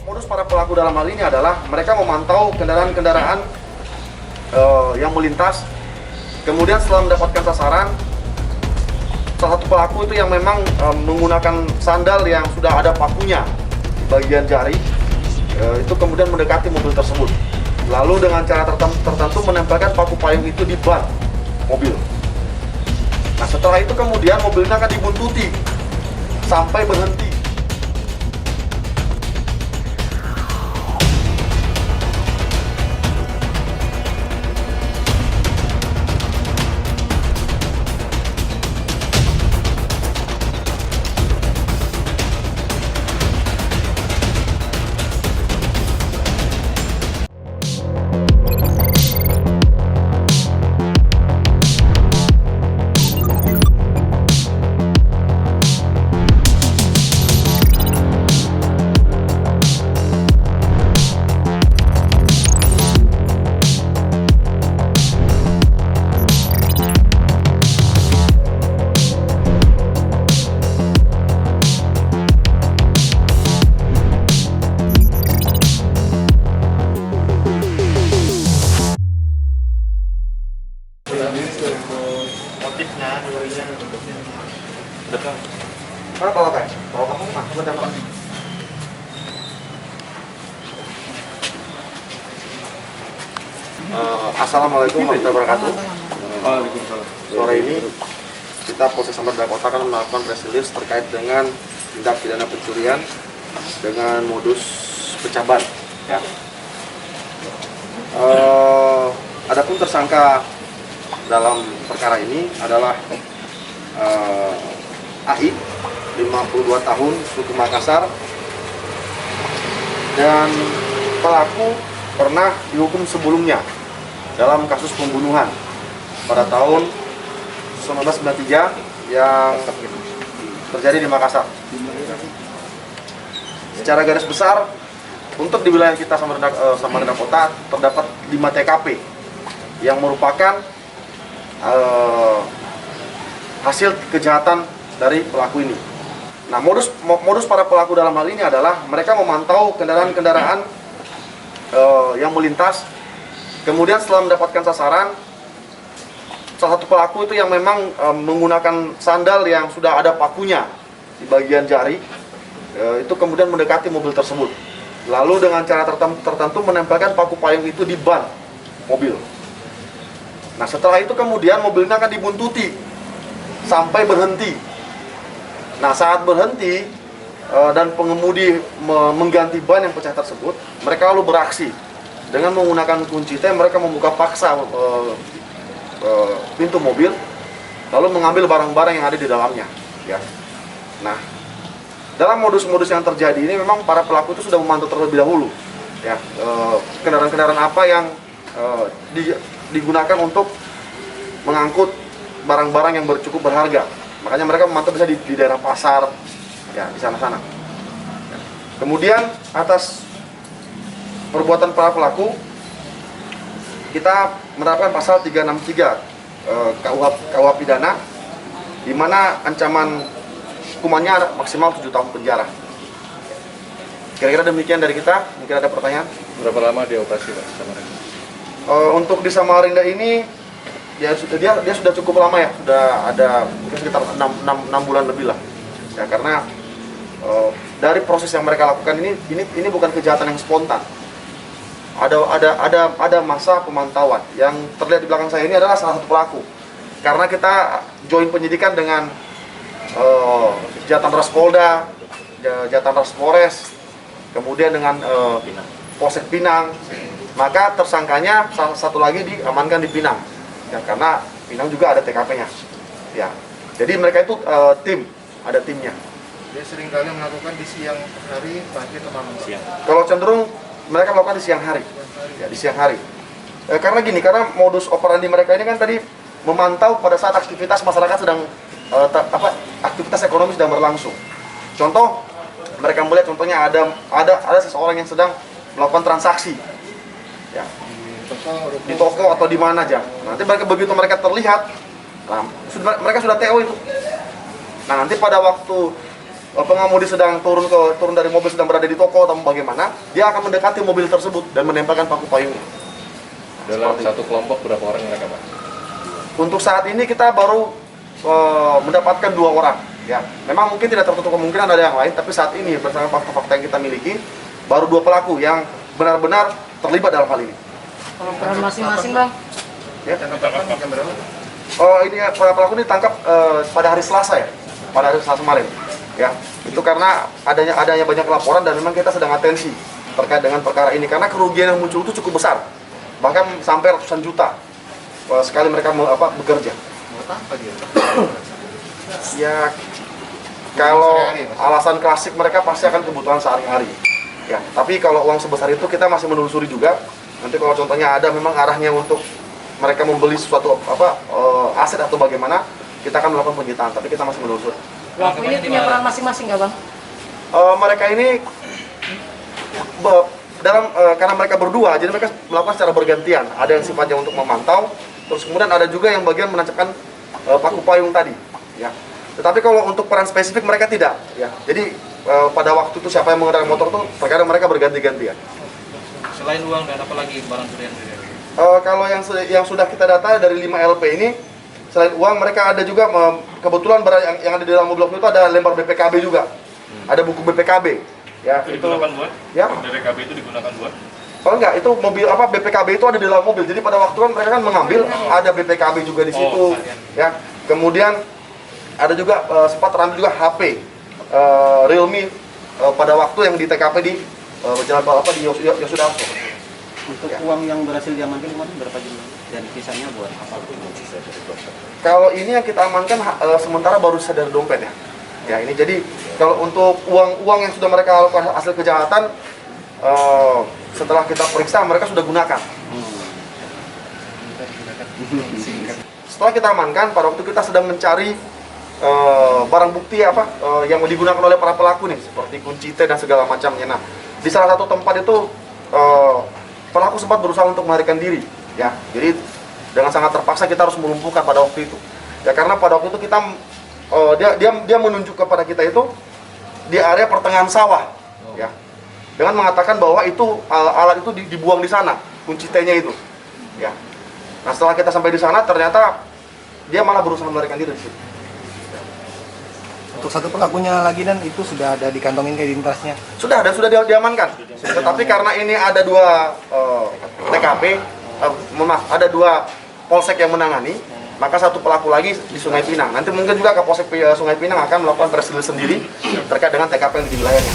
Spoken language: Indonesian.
Modus para pelaku dalam hal ini adalah mereka memantau kendaraan-kendaraan yang melintas. Kemudian setelah mendapatkan sasaran, salah satu pelaku itu yang memang menggunakan sandal yang sudah ada pakunya di bagian jari, itu kemudian mendekati mobil tersebut. Lalu dengan cara tertentu menempelkan paku payung itu di ban mobil. Nah, setelah itu kemudian mobilnya akan dibuntuti sampai berhenti. Motifnya, durinya, Betul. Mana bawa kayak? Bawa kamu mah, buat apa? Assalamualaikum warahmatullahi wabarakatuh. Waalaikumsalam. Sore ini kita Polsek Samarinda Kota akan melakukan press release terkait dengan tindak pidana pencurian dengan modus pecah ban. Ya. Adapun tersangka dalam perkara ini adalah AI, 52 tahun, suku Makassar, dan pelaku pernah dihukum sebelumnya dalam kasus pembunuhan pada tahun 1993 yang terjadi di Makassar. Secara garis besar, untuk di wilayah kita Samarinda Kota terdapat 5 TKP yang merupakan hasil kejahatan dari pelaku ini. Nah, modus para pelaku dalam hal ini adalah mereka memantau kendaraan-kendaraan yang melintas. Kemudian setelah mendapatkan sasaran, salah satu pelaku itu yang memang menggunakan sandal yang sudah ada pakunya di bagian jari, itu kemudian mendekati mobil tersebut. Lalu dengan cara tertentu menempelkan paku payung itu di ban mobil. Nah, setelah itu kemudian mobilnya akan dibuntuti sampai berhenti. Nah, saat berhenti dan pengemudi mengganti ban yang pecah tersebut, mereka lalu beraksi dengan menggunakan kunci T. Mereka membuka paksa pintu mobil, lalu mengambil barang-barang yang ada di dalamnya. Ya. Nah, dalam modus-modus yang terjadi ini memang para pelaku itu sudah memantau terlebih dahulu. Ya, kendaraan-kendaraan apa yang digunakan untuk mengangkut barang-barang yang cukup berharga. Makanya mereka memantau bisa di daerah pasar, ya, di sana-sana. Kemudian atas perbuatan para pelaku, kita menerapkan pasal 363 KUH pidana, di mana ancaman hukumannya maksimal 7 tahun penjara. Kira-kira demikian dari kita. Mungkin ada pertanyaan? Berapa lama dia operasi, Pak, Samarinda? Untuk di Samarinda ini dia sudah cukup lama ya, sudah ada mungkin sekitar 6 bulan lebih lah. Ya, karena dari proses yang mereka lakukan ini bukan kejahatan yang spontan. Ada masa pemantauan. Yang terlihat di belakang saya ini adalah salah satu pelaku. Karena kita join penyidikan dengan Jatan Ras Polda, Jatan Ras Polres, kemudian dengan Polsek Pinang. Maka tersangkanya salah satu lagi diamankan di Pinang, ya, karena Pinang juga ada TKP-nya. Ya, jadi mereka itu tim, ada timnya. Dia seringkali melakukan di siang hari, pagi atau malam. Siang. Kalau cenderung mereka melakukan di siang hari, ya, di siang hari. Karena karena modus operandi mereka ini kan tadi memantau pada saat aktivitas masyarakat sedang aktivitas ekonomi sedang berlangsung. Contoh, mereka melihat contohnya ada seseorang yang sedang melakukan transaksi. Ya, di toko atau di mana aja. Nanti begitu mereka terlihat, nah, mereka sudah TO itu. Nah, nanti pada waktu pengemudi sedang turun dari mobil, sedang berada di toko atau bagaimana, dia akan mendekati mobil tersebut dan menempelkan paku payungnya. Dalam satu kelompok berapa orang mereka, Pak? Untuk saat ini kita baru mendapatkan 2 orang. Ya, memang mungkin tidak tertutup kemungkinan ada yang lain, tapi saat ini berdasarkan fakta-fakta yang kita miliki, baru 2 pelaku yang benar-benar terlibat dalam hal ini. Kalau peran masing-masing, Bang? Ya. Tangkapan jam berapa? Ini pelaku ini ditangkap pada hari Selasa ya, pada hari Selasa kemarin. Ya, itu karena adanya banyak laporan dan memang kita sedang atensi terkait dengan perkara ini karena kerugian yang muncul itu cukup besar, bahkan sampai ratusan juta sekali mereka bekerja. Buat apa dia? Ya, kalau alasan klasik mereka pasti akan kebutuhan sehari-hari. Ya, tapi kalau uang sebesar itu kita masih menelusuri juga. Nanti kalau contohnya ada memang arahnya untuk mereka membeli sesuatu aset atau bagaimana, kita akan melakukan penyitaan. Tapi kita masih menelusuri. Pelaku ini punya peran masing-masing nggak, Bang? Mereka ini karena mereka berdua, jadi mereka melakukan secara bergantian. Ada yang sifatnya untuk memantau, terus kemudian ada juga yang bagian menancapkan paku payung tadi. Ya. Tetapi kalau untuk peran spesifik mereka tidak. Ya. Jadi pada waktu itu siapa yang mengendarai motor itu terkadang mereka berganti-gantian. Selain uang dan apa lagi barang curian? Kalau yang sudah kita data dari 5 LP ini, selain uang mereka ada juga kebetulan yang ada di dalam mobil itu ada lembar BPKB juga. Ada buku BPKB. Ya, Itu digunakan buat? Ya. BPKB itu digunakan buat? Oh enggak, itu mobil BPKB itu ada di dalam mobil. Jadi pada waktu kan mereka kan mengambil, ada BPKB juga di situ. Ya. Kemudian ada juga sempat terambil juga HP Realme pada waktu yang di TKP di Jalan di Yosudarso. Untuk uang yang berhasil diamankan kemarin berapa jumlah? Dan sisanya buat apa? Kalau ini yang kita amankan sementara baru sisa dari dompet ya. Ya ini jadi kalau untuk uang yang sudah mereka lakukan hasil kejahatan setelah kita periksa mereka sudah gunakan. Setelah kita amankan pada waktu kita sedang mencari barang bukti yang digunakan oleh para pelaku nih seperti kunci T dan segala macamnya. Nah di salah satu tempat itu pelaku sempat berusaha untuk melarikan diri. Ya jadi dengan sangat terpaksa kita harus melumpuhkan pada waktu itu. Ya karena pada waktu itu kita dia menunjuk kepada kita itu di area pertengahan sawah, ya, dengan mengatakan bahwa itu alat itu dibuang di sana, kunci T-nya itu, ya. Nah setelah kita sampai di sana ternyata dia malah berusaha melarikan diri di situ. Untuk satu pelakunya lagi dan itu sudah ada dikantongin ke identitasnya. Sudah diamankan. Tetapi karena ini ada 2 TKP, ada 2 polsek yang menangani. Maka satu pelaku lagi di Sungai Pinang. Nanti mungkin juga Kapolsek Sungai Pinang akan melakukan press release sendiri terkait dengan TKP yang di wilayahnya.